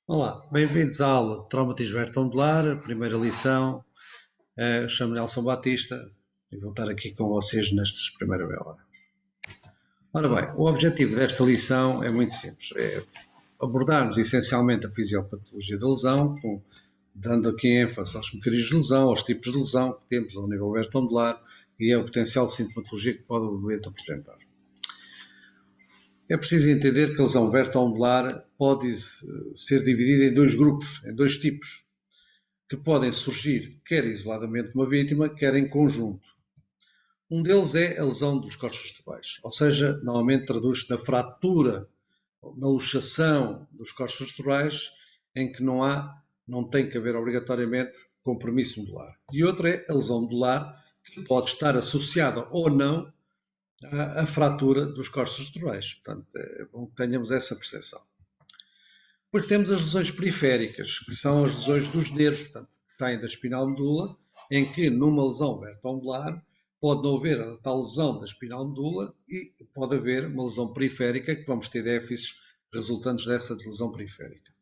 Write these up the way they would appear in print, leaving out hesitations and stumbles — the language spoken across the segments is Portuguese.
Olá, bem-vindos à aula de traumatismo vertebral, primeira lição. Chamo-me Nelson Batista e vou estar aqui com vocês nestas primeira meia hora. Ora bem, o objetivo desta lição é muito simples, é abordarmos essencialmente a fisiopatologia da lesão, dando aqui ênfase aos mecanismos de lesão, aos tipos de lesão que temos ao nível vertebral e ao potencial de sintomatologia que pode o doente apresentar. É preciso entender que a lesão vertebral pode ser dividida em dois grupos, em dois tipos, que podem surgir quer isoladamente uma vítima, quer em conjunto. Um deles é a lesão dos corpos vertebrais, ou seja, normalmente traduz-se na fratura, na luxação dos corpos vertebrais, em que não tem que haver obrigatoriamente compromisso medular. E outra é a lesão medular, que pode estar associada ou não à fratura dos corpos vertebrais. Portanto, é bom que tenhamos essa percepção. Depois temos as lesões periféricas, que são as lesões dos nervos, portanto, que saem da espinal medula, em que numa lesão vertebral pode não haver a tal lesão da espinal medula e pode haver uma lesão periférica, que vamos ter déficits resultantes dessa lesão periférica.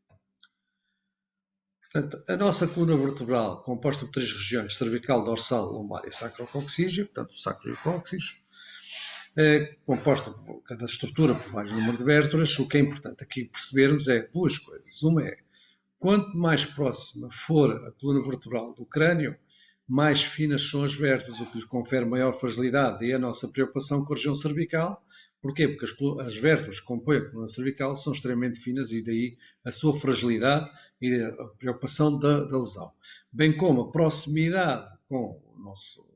Portanto, a nossa coluna vertebral, composta por três regiões, cervical, dorsal, lombar e sacrococcígeo, portanto, o sacro e o cóccix, é composta por cada estrutura por vários números de vértebras. O que é importante aqui percebermos é duas coisas. Uma é, quanto mais próxima for a coluna vertebral do crânio, mais finas são as vértebras, o que lhes confere maior fragilidade. E a nossa preocupação com a região cervical. Porquê? Porque as vértebras que compõem a coluna cervical são extremamente finas e daí a sua fragilidade e a preocupação da lesão. Bem como a proximidade com o nosso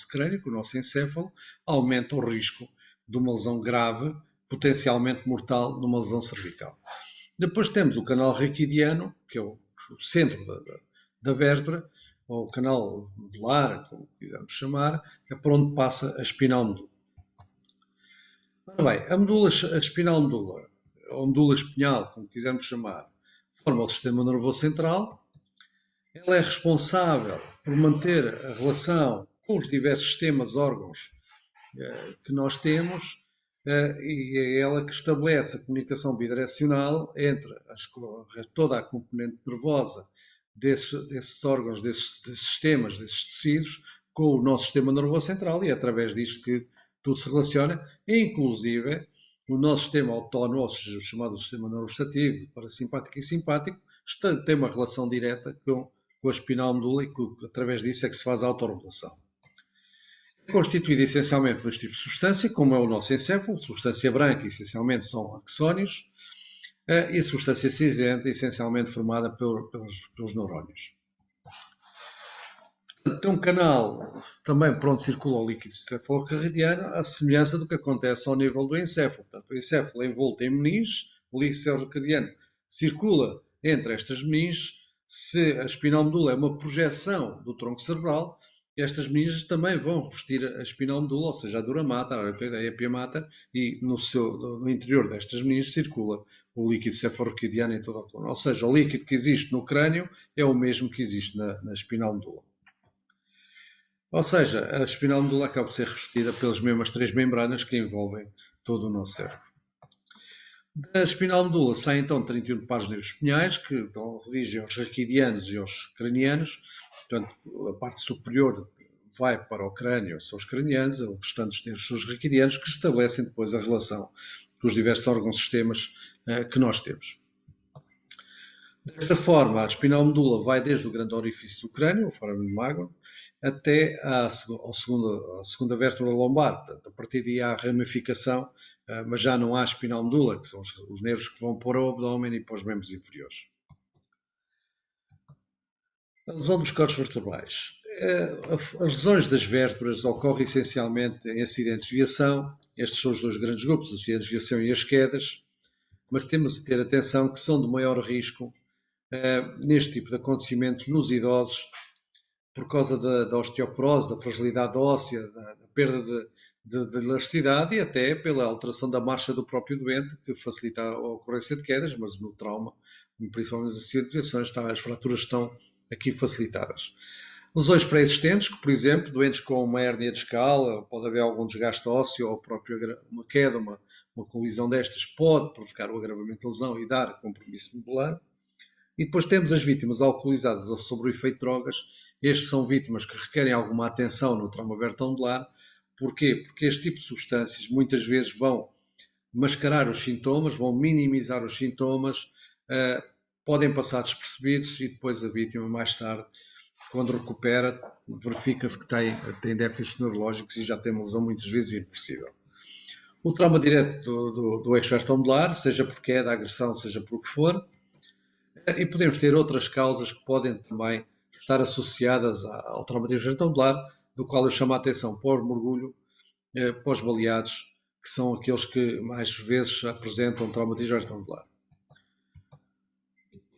crânio, com o nosso encéfalo, aumenta o risco de uma lesão grave, potencialmente mortal, numa lesão cervical. Depois temos o canal raquidiano, que é o centro da vértebra, ou o canal medular, como quisermos chamar, é por onde passa a espinal medula. Ora bem, a espinal medula, ou medula espinhal, como quisermos chamar, forma o sistema nervoso central. Ela é responsável por manter a relação com os diversos sistemas, órgãos que nós temos, e é ela que estabelece a comunicação bidirecional entre toda a componente nervosa desses órgãos, desses sistemas, desses tecidos, com o nosso sistema nervoso central, e é através disto que tudo se relaciona, inclusive o nosso sistema autónomo, ou seja, o chamado sistema nervostativo, parasimpático e simpático, tem uma relação direta com a espinal medula e através disso é que se faz a autorregulação. É constituído essencialmente por este tipo de substância, como é o nosso encéfalo. Substância branca, essencialmente, são axónios, e a substância cinzenta, essencialmente formada pelos neurónios. Tem um canal também por onde circula o líquido cefalocardiano, à semelhança do que acontece ao nível do encéfalo. Portanto, o encéfalo é envolto em meninges, o líquido cefalocardiano circula entre estas meninges. Se a espinal medula é uma projeção do tronco cerebral, estas meninges também vão revestir a espinal medula, ou seja, a dura mater, a epia mater, e no interior destas meninges circula o líquido cefalorraquidiano em toda a coluna. Ou seja, o líquido que existe no crânio é o mesmo que existe na espinal medula. Ou seja, a espinal medula acaba por ser revestida pelas mesmas três membranas que envolvem todo o nosso cérebro. Da espinal medula saem então 31 pares de nervos espinhais que dão origem aos raquidianos e aos cranianos. Portanto, a parte superior vai para o crânio, são os cranianos, os restantes nervos são os raquidianos, que estabelecem depois a relação com os diversos órgãos e sistemas que nós temos. Desta forma, a espinal medula vai desde o grande orifício do crânio, o foramen magnum, até à segunda vértebra lombar. Portanto, a partir daí há a ramificação, mas já não há espinal medula, que são os nervos que vão para o abdômen e para os membros inferiores. A lesão dos corpos vertebrais. As lesões das vértebras ocorrem essencialmente em acidentes de viação. Estes são os dois grandes grupos, os acidentes de viação e as quedas, mas temos de ter atenção que são de maior risco neste tipo de acontecimentos nos idosos, por causa da osteoporose, da fragilidade óssea, da perda de elasticidade e até pela alteração da marcha do próprio doente, que facilita a ocorrência de quedas, mas no trauma, principalmente nas situações, as fraturas estão aqui facilitadas. Lesões pré-existentes, que por exemplo, doentes com uma hérnia discal, pode haver algum desgaste ósseo ou próprio uma queda, uma colisão destas, pode provocar o agravamento da lesão e dar compromisso medular. E depois temos as vítimas alcoolizadas ou sob o efeito de drogas. Estes são vítimas que requerem alguma atenção no trauma vertebral. Porquê? Porque este tipo de substâncias muitas vezes vão mascarar os sintomas, vão minimizar os sintomas, podem passar despercebidos e depois a vítima, mais tarde, quando recupera, verifica-se que tem déficits neurológicos e já tem uma lesão muitas vezes irreversível. O trauma direto do eixo vertebral, seja por queda, agressão, seja por o que for, e podemos ter outras causas que podem também estar associadas ao trauma do eixo vertebral, do qual eu chamo a atenção para o mergulho, para os baleados, que são aqueles que mais vezes apresentam traumatismo vertebral.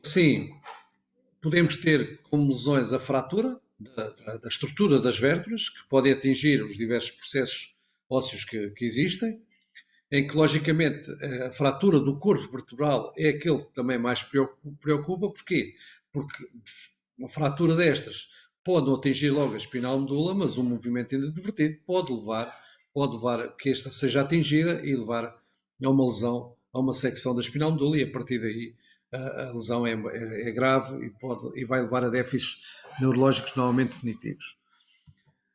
Sim, podemos ter como lesões a fratura da estrutura das vértebras, que podem atingir os diversos processos ósseos que existem, em que, logicamente, a fratura do corpo vertebral é aquele que também mais preocupa. Porquê? Porque uma fratura destas pode não atingir logo a espinal medula, mas um movimento inadvertido pode levar a que esta seja atingida e levar a uma lesão, a uma secção da espinal medula, e a partir daí a lesão é grave e vai levar a déficits neurológicos normalmente definitivos.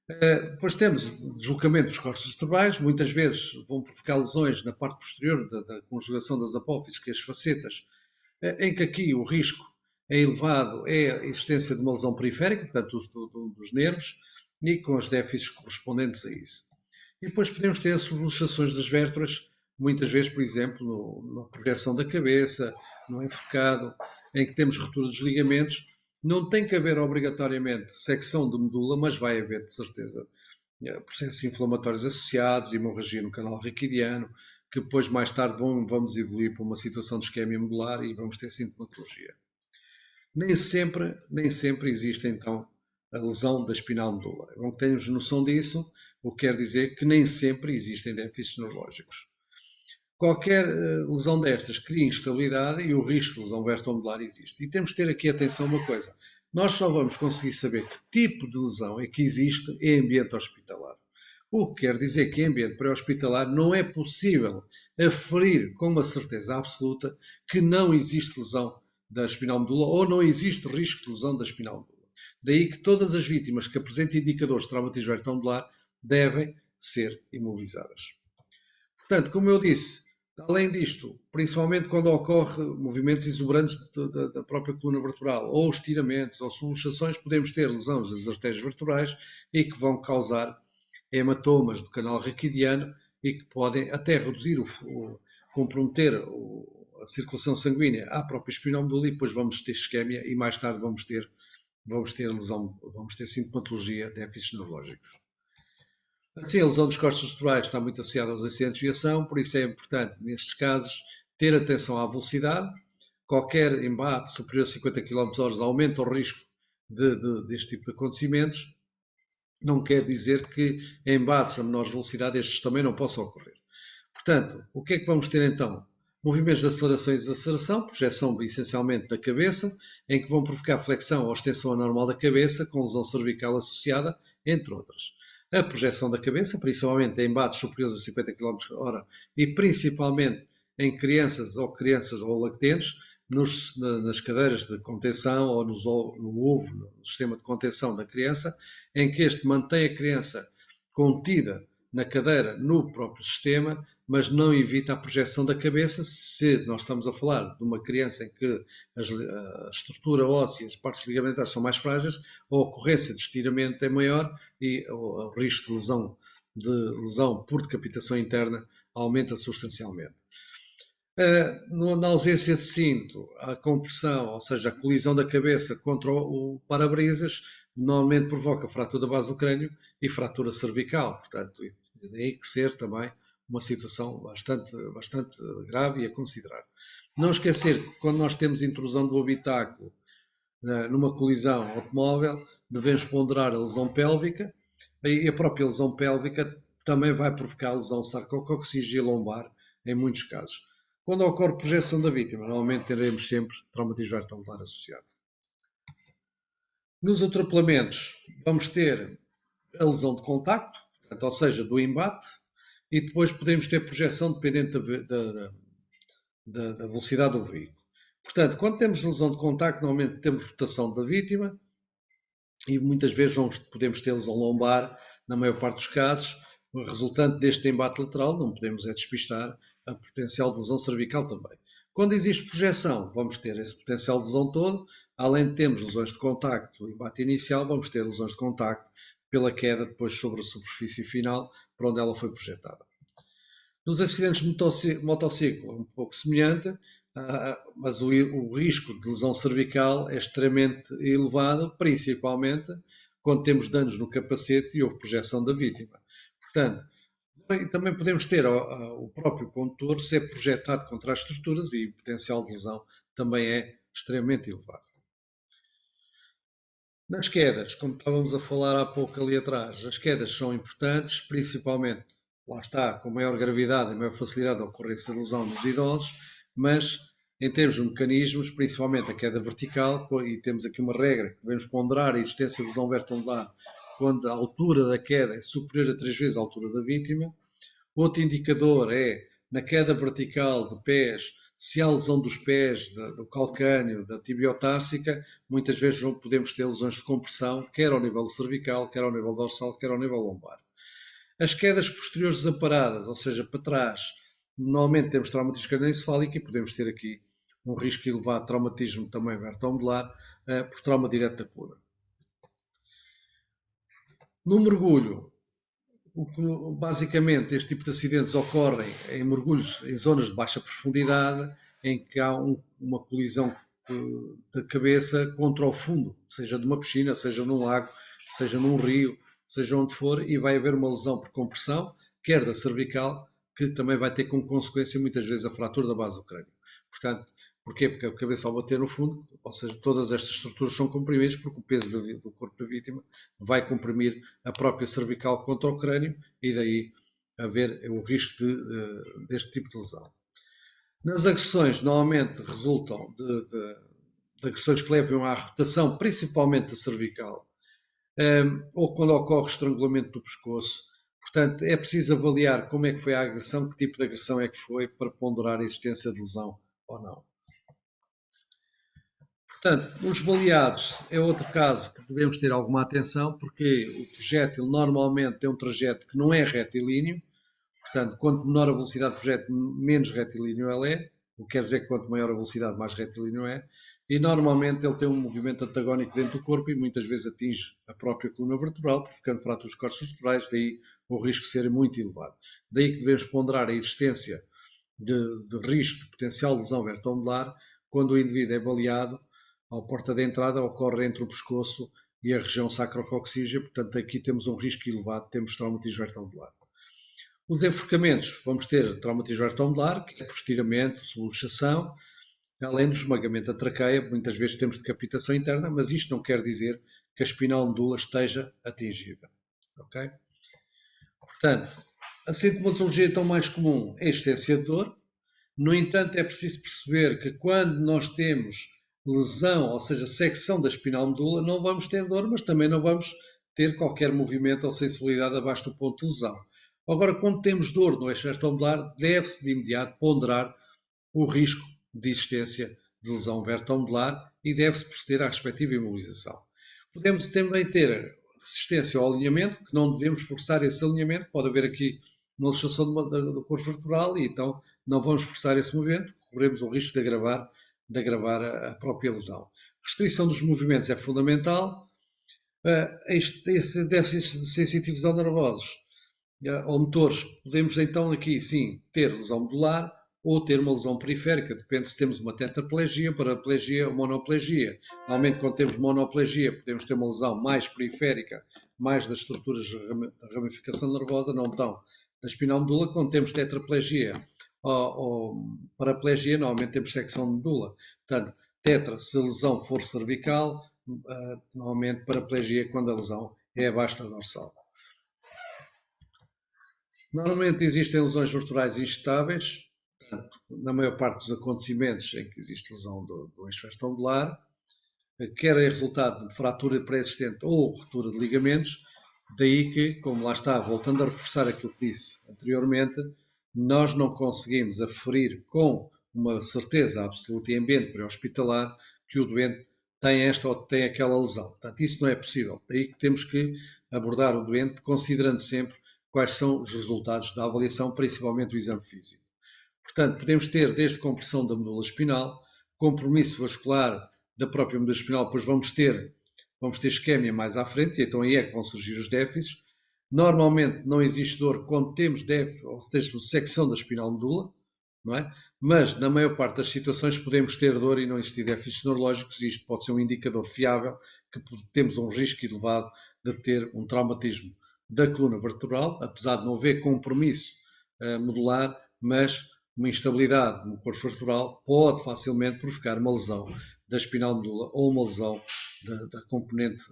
Depois temos o deslocamento dos corpos vertebrais, muitas vezes vão provocar lesões na parte posterior da conjugação das apófises, que é as facetas, em que aqui o risco é elevado, é a existência de uma lesão periférica, portanto, dos nervos, e com os déficits correspondentes a isso. E depois podemos ter as luxações das vértebras, muitas vezes, por exemplo, na projeção da cabeça, no enforcado, em que temos ruptura dos ligamentos. Não tem que haver obrigatoriamente secção de medula, mas vai haver, de certeza, processos inflamatórios associados, hemorragia no canal raquidiano, que depois, mais tarde, vamos evoluir para uma situação de isquemia medular e vamos ter sintomatologia. Nem sempre existe, então, a lesão da espinal medula. É bom que tenhamos noção disso, o que quer dizer que nem sempre existem déficits neurológicos. Qualquer lesão destas cria instabilidade e o risco de lesão vertebral existe. E temos de ter aqui atenção a uma coisa. Nós só vamos conseguir saber que tipo de lesão é que existe em ambiente hospitalar. O que quer dizer que em ambiente pré-hospitalar não é possível aferir com uma certeza absoluta que não existe lesão da espinal medula ou não existe risco de lesão da espinal medula. Daí que todas as vítimas que apresentem indicadores de traumatismo vertebral devem ser imobilizadas. Portanto, como eu disse, além disto, principalmente quando ocorre movimentos exuberantes da própria coluna vertebral, ou estiramentos, ou luxações, podemos ter lesões das artérias vertebrais e que vão causar hematomas do canal raquidiano e que podem até reduzir, comprometer a circulação sanguínea à própria espinal medula, e depois vamos ter isquemia e mais tarde vamos ter lesão, vamos ter sintomatologia, déficits neurológicos. Assim, a lesão dos corpos vertebrais está muito associada aos acidentes de viação, por isso é importante, nestes casos, ter atenção à velocidade. Qualquer embate superior a 50 km/h aumenta o risco deste tipo de acontecimentos. Não quer dizer que em embates a menores velocidades estes também não possam ocorrer. Portanto, o que é que vamos ter então? Movimentos de aceleração e desaceleração, projeção essencialmente da cabeça, em que vão provocar flexão ou extensão anormal da cabeça, com lesão cervical associada, entre outras. A projeção da cabeça, principalmente em embates superiores a 50 km/h e principalmente em crianças ou lactentes, nas cadeiras de contenção ou no ovo, no sistema de contenção da criança, em que este mantém a criança contida na cadeira no próprio sistema, mas não evita a projeção da cabeça. Se nós estamos a falar de uma criança em que a estrutura óssea, as partes ligamentares são mais frágeis, a ocorrência de estiramento é maior e o risco de lesão por decapitação interna aumenta substancialmente. Na ausência de cinto, a compressão, ou seja, a colisão da cabeça contra o para-brisas, normalmente provoca fratura da base do crânio e fratura cervical. Portanto, daí que ser também uma situação bastante grave e a considerar. Não esquecer que quando nós temos intrusão do habitáculo numa colisão automóvel, devemos ponderar a lesão pélvica, e a própria lesão pélvica também vai provocar a lesão sarcococcígea lombar em muitos casos. Quando ocorre projeção da vítima, normalmente teremos sempre traumatismo vertebral associado. Nos atropelamentos, vamos ter a lesão de contacto, portanto, ou seja, do embate, e depois podemos ter projeção dependente da velocidade do veículo. Portanto, quando temos lesão de contacto, normalmente temos rotação da vítima e muitas vezes podemos ter lesão lombar, na maior parte dos casos, resultante deste embate lateral, não podemos despistar a potencial de lesão cervical também. Quando existe projeção, vamos ter esse potencial de lesão todo, além de termos lesões de contacto, embate inicial, vamos ter lesões de contacto pela queda depois sobre a superfície final, para onde ela foi projetada. Nos acidentes de motociclo é um pouco semelhante, mas o risco de lesão cervical é extremamente elevado, principalmente quando temos danos no capacete e houve projeção da vítima. Portanto, também podemos ter o próprio condutor ser projetado contra as estruturas e o potencial de lesão também é extremamente elevado. Nas quedas, como estávamos a falar há pouco ali atrás, as quedas são importantes, principalmente, lá está, com maior gravidade e maior facilidade de ocorrência de lesão nos idosos, mas em termos de mecanismos, principalmente a queda vertical, e temos aqui uma regra que devemos ponderar a existência de lesão vertebral quando a altura da queda é superior a 3 vezes a altura da vítima. Outro indicador é, na queda vertical de pés, se há lesão dos pés, do calcâneo, da tibiotársica, muitas vezes podemos ter lesões de compressão, quer ao nível cervical, quer ao nível dorsal, quer ao nível lombar. As quedas posteriores desamparadas, ou seja, para trás, normalmente temos traumatismo cranioencefálico e podemos ter aqui um risco elevado de traumatismo também vertebral por trauma direto da coluna. No mergulho, basicamente, este tipo de acidentes ocorrem em mergulhos em zonas de baixa profundidade, em que há uma colisão da cabeça contra o fundo, seja de uma piscina, seja num lago, seja num rio, seja onde for, e vai haver uma lesão por compressão, quer da cervical, que também vai ter como consequência muitas vezes a fratura da base do crânio. Portanto, porquê? Porque a cabeça ao bater no fundo, ou seja, todas estas estruturas são comprimidas porque o peso do corpo da vítima vai comprimir a própria cervical contra o crânio e daí haver o risco deste tipo de lesão. Nas agressões, normalmente resultam de agressões que levam à rotação, principalmente da cervical, ou quando ocorre estrangulamento do pescoço. Portanto, é preciso avaliar como é que foi a agressão, que tipo de agressão é que foi, para ponderar a existência de lesão ou não. Portanto, os baleados é outro caso que devemos ter alguma atenção, porque o projétil normalmente tem um trajeto que não é retilíneo, portanto, quanto menor a velocidade do projétil, menos retilíneo ele é, o que quer dizer que quanto maior a velocidade, mais retilíneo é, e normalmente ele tem um movimento antagónico dentro do corpo e muitas vezes atinge a própria coluna vertebral, provocando fraturas dos corpos vertebrais, daí o risco ser muito elevado. Daí que devemos ponderar a existência de risco de potencial lesão vertebral quando o indivíduo é baleado. A porta de entrada ocorre entre o pescoço e a região sacrococcígea, portanto aqui temos um risco elevado, temos traumatismo vertebral. Os enforcamentos, vamos ter traumatismo vertebral, que é por estiramento, subluxação, além do esmagamento da traqueia, muitas vezes temos decapitação interna, mas isto não quer dizer que a espinal medula esteja atingível. Ok? Portanto, a sintomatologia então mais comum é a existência de dor. No entanto, é preciso perceber que quando nós temos lesão, ou seja, secção da espinal medula, não vamos ter dor, mas também não vamos ter qualquer movimento ou sensibilidade abaixo do ponto de lesão. Agora, quando temos dor no eixo vertebral, deve-se de imediato ponderar o risco de existência de lesão vertebral e deve-se proceder à respectiva imobilização. Podemos também ter resistência ao alinhamento, que não devemos forçar esse alinhamento, pode haver aqui uma luxação do corpo vertebral e então não vamos forçar esse movimento, corremos o risco de agravar a própria lesão. Restrição dos movimentos é fundamental. Esse déficit de sensitivos aos nervosos ou motores, podemos então aqui sim ter lesão medular ou ter uma lesão periférica, depende se temos uma tetraplegia, paraplegia ou monoplegia. Normalmente quando temos monoplegia podemos ter uma lesão mais periférica, mais das estruturas de ramificação nervosa, não tão da espinal medula. Quando temos tetraplegia ou paraplegia, normalmente temos secção de medula. Portanto, tetra se a lesão for cervical, normalmente paraplegia quando a lesão é abaixo da dorsal. Normalmente existem lesões vertebrais instáveis, portanto, na maior parte dos acontecimentos em que existe lesão do eixo vertebral, quer é resultado de fratura pré-existente ou ruptura de ligamentos, daí que, como lá está, voltando a reforçar aquilo que disse anteriormente, nós não conseguimos aferir com uma certeza absoluta e ambiente pré-hospitalar que o doente tem esta ou tem aquela lesão. Portanto, isso não é possível. Daí que temos que abordar o doente considerando sempre quais são os resultados da avaliação, principalmente o exame físico. Portanto, podemos ter desde compressão da medula espinal, compromisso vascular da própria medula espinal, depois vamos ter isquémia mais à frente, e então aí é que vão surgir os déficits. Normalmente não existe dor quando temos déficit, ou seja, secção da espinal medula, não é? Mas na maior parte das situações podemos ter dor e não existir déficits neurológicos, e isto pode ser um indicador fiável que temos um risco elevado de ter um traumatismo da coluna vertebral, apesar de não haver compromisso medular, mas uma instabilidade no corpo vertebral pode facilmente provocar uma lesão da espinal medula ou uma lesão da componente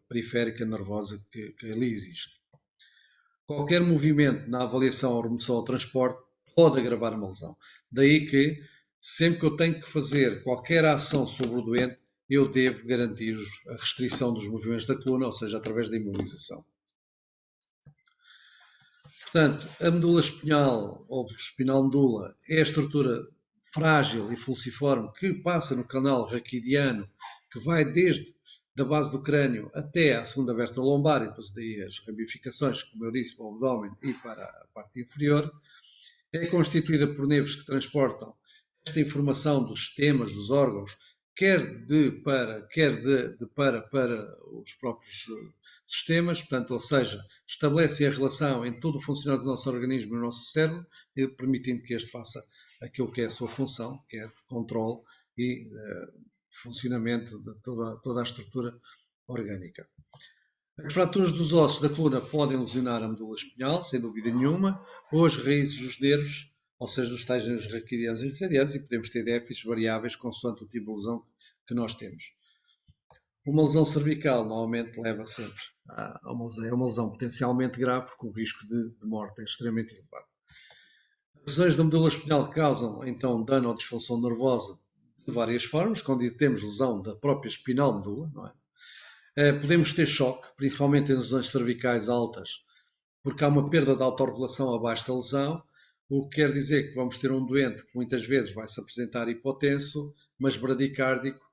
periférica nervosa que ali existe. Qualquer movimento na avaliação ou remoção ao transporte pode agravar uma lesão. Daí que, sempre que eu tenho que fazer qualquer ação sobre o doente, eu devo garantir a restrição dos movimentos da coluna, ou seja, através da imobilização. Portanto, a medula espinhal ou espinal medula é a estrutura frágil e falciforme que passa no canal raquidiano, que vai desde da base do crânio até à segunda vértebra lombar e depois daí as ramificações, como eu disse, para o abdômen e para a parte inferior. É constituída por nervos que transportam esta informação dos sistemas, dos órgãos, quer de para os próprios sistemas, portanto, ou seja, estabelece a relação em todo o funcionamento do nosso organismo e do nosso cérebro, permitindo que este faça aquilo que é a sua função, que é controle e funcionamento de toda a estrutura orgânica. As fraturas dos ossos da coluna podem lesionar a medula espinhal, sem dúvida nenhuma, ou as raízes dos nervos, ou seja, dos tais nervos raquidianos e radianos, e podemos ter déficits variáveis consoante o tipo de lesão que nós temos. Uma lesão cervical normalmente leva sempre a uma lesão potencialmente grave, porque o risco de morte é extremamente elevado. As lesões da medula espinhal causam, então, dano ou disfunção nervosa de várias formas, quando temos lesão da própria espinal medula, não é? Podemos ter choque, principalmente em lesões cervicais altas, porque há uma perda de autorregulação abaixo da lesão, o que quer dizer que vamos ter um doente que muitas vezes vai se apresentar hipotenso, mas bradicárdico.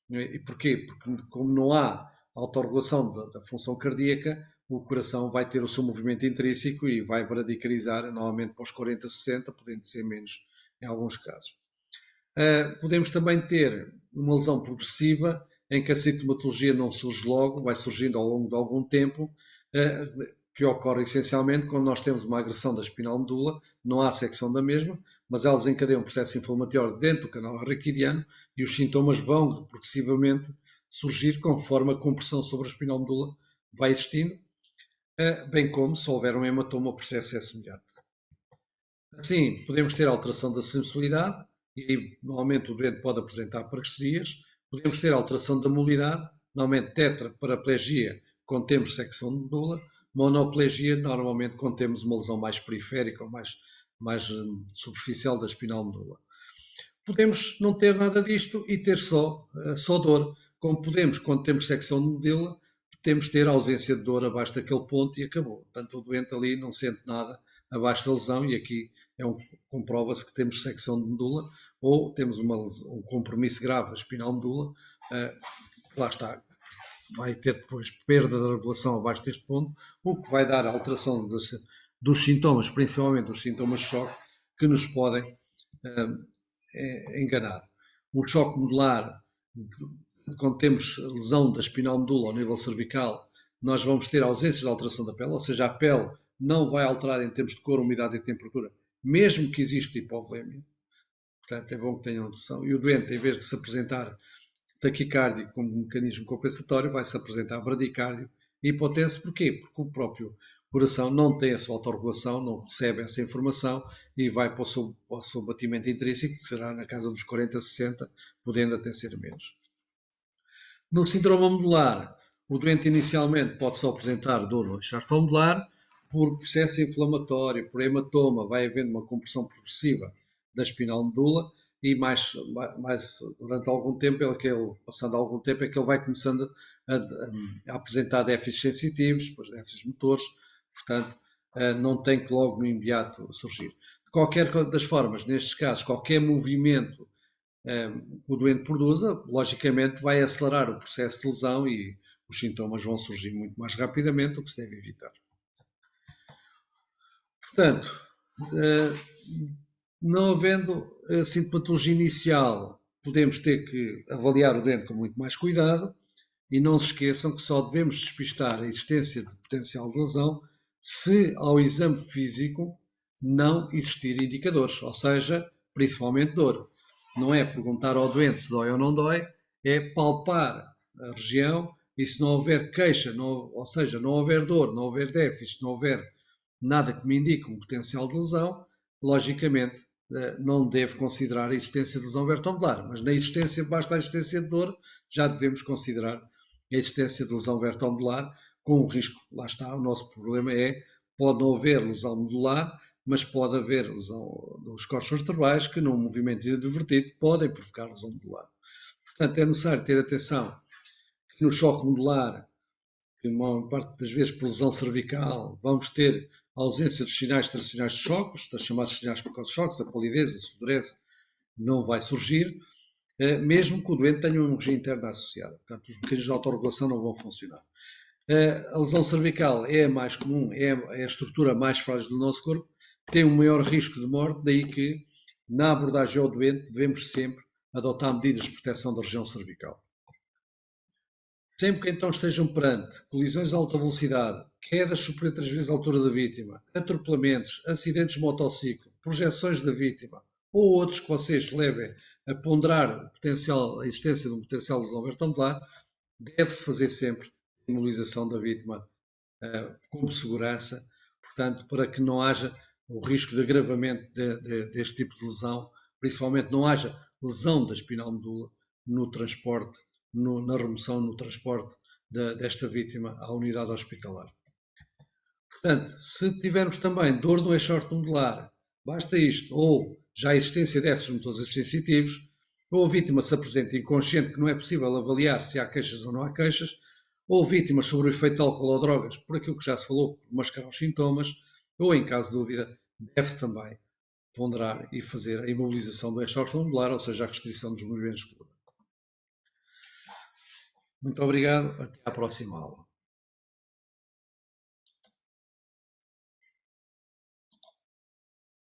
E porquê? Porque como não há autorregulação da função cardíaca, o coração vai ter o seu movimento intrínseco e vai bradicarizar normalmente para os 40, 60, podendo ser menos em alguns casos. Podemos também ter uma lesão progressiva, em que a sintomatologia não surge logo, vai surgindo ao longo de algum tempo, que ocorre essencialmente quando nós temos uma agressão da espinal medula, não há secção da mesma, mas ela desencadeia um processo inflamatório dentro do canal raquidiano e os sintomas vão progressivamente surgir conforme a compressão sobre a espinal medula vai existindo, bem como se houver um hematoma, o processo é semelhante. Assim, podemos ter alteração da sensibilidade, e aí normalmente o doente pode apresentar parestesias. Podemos ter alteração da mobilidade, normalmente tetraparaplegia, quando temos secção de medula, monoplegia, normalmente quando temos uma lesão mais periférica ou mais superficial da espinal medula. Podemos não ter nada disto e ter só dor, como podemos, quando temos secção de medula, temos ter ausência de dor abaixo daquele ponto e acabou. Portanto, o doente ali não sente nada abaixo da lesão e aqui comprova-se que temos secção de medula ou temos um compromisso grave da espinal medula, lá está, vai ter depois perda da regulação abaixo deste ponto, o que vai dar alteração dos sintomas, principalmente os sintomas de choque, que nos podem enganar. Um choque medular, quando temos lesão da espinal medula ao nível cervical, nós vamos ter ausências de alteração da pele, ou seja, a pele não vai alterar em termos de cor, umidade e temperatura, mesmo que exista hipovolemia. Portanto, é bom que tenham noção. E o doente, em vez de se apresentar taquicárdio como mecanismo compensatório, vai se apresentar bradicárdio e hipotenso. Porquê? Porque o próprio coração não tem a sua autorregulação, não recebe essa informação e vai para o seu batimento intrínseco, que será na casa dos 40, 60, podendo até ser menos. No síndrome medular, o doente inicialmente pode só apresentar dor ou inchaço medular, por processo inflamatório, por hematoma, vai havendo uma compressão progressiva da espinal medula e mais durante algum tempo, passando algum tempo, é que ele vai começando a apresentar déficits sensitivos, depois déficits motores, portanto, não tem que logo no imediato surgir. De qualquer das formas, nestes casos, qualquer movimento que o doente produza, logicamente vai acelerar o processo de lesão e os sintomas vão surgir muito mais rapidamente, o que se deve evitar. Portanto, não havendo sintomatologia inicial, podemos ter que avaliar o dente com muito mais cuidado e não se esqueçam que só devemos despistar a existência de potencial de lesão se ao exame físico não existir indicadores, ou seja, principalmente dor. Não é perguntar ao doente se dói ou não dói, é palpar a região e se não houver queixa, ou seja, não houver dor, não houver déficit, não houver nada que me indique um potencial de lesão, logicamente não deve considerar a existência de lesão vertebral, mas na existência, basta a existência de dor, já devemos considerar a existência de lesão vertebral, com o risco, lá está, o nosso problema pode não haver lesão medular, mas pode haver lesão dos corpos vertebrais que, num movimento inadvertido, podem provocar lesão medular. Portanto, é necessário ter atenção que no choque medular, que a maior parte das vezes por lesão cervical, vamos ter a ausência dos sinais tradicionais de choques, das chamadas sinais precoces de choques, a polidez, a sudorese, não vai surgir, mesmo que o doente tenha uma hemorragia interna associada. Portanto, os mecanismos de autorregulação não vão funcionar. A lesão cervical é a mais comum, é a estrutura mais frágil do nosso corpo, tem um maior risco de morte, daí que na abordagem ao doente devemos sempre adotar medidas de proteção da região cervical. Sempre que então estejam perante colisões a alta velocidade, quedas superiores a 3 vezes a altura da vítima, atropelamentos, acidentes de motociclo, projeções da vítima ou outros que vocês levem a ponderar a existência de um potencial lesão vertebral, deve-se fazer sempre a imobilização da vítima com segurança, portanto, para que não haja o risco de agravamento deste tipo de lesão, principalmente não haja lesão da espinal medula no transporte, na remoção, no transporte desta vítima à unidade hospitalar. Portanto, se tivermos também dor no eixo ortomedular, basta isto, ou já a existência de déficits motores sensitivos, ou a vítima se apresenta inconsciente, que não é possível avaliar se há queixas ou não há queixas, ou vítimas sobre o efeito de álcool ou drogas, por aquilo que já se falou, por mascarar os sintomas, ou em caso de dúvida, deve-se também ponderar e fazer a imobilização do eixo ortomedular, ou seja, a restrição dos movimentos de coluna. Muito obrigado, até à próxima aula.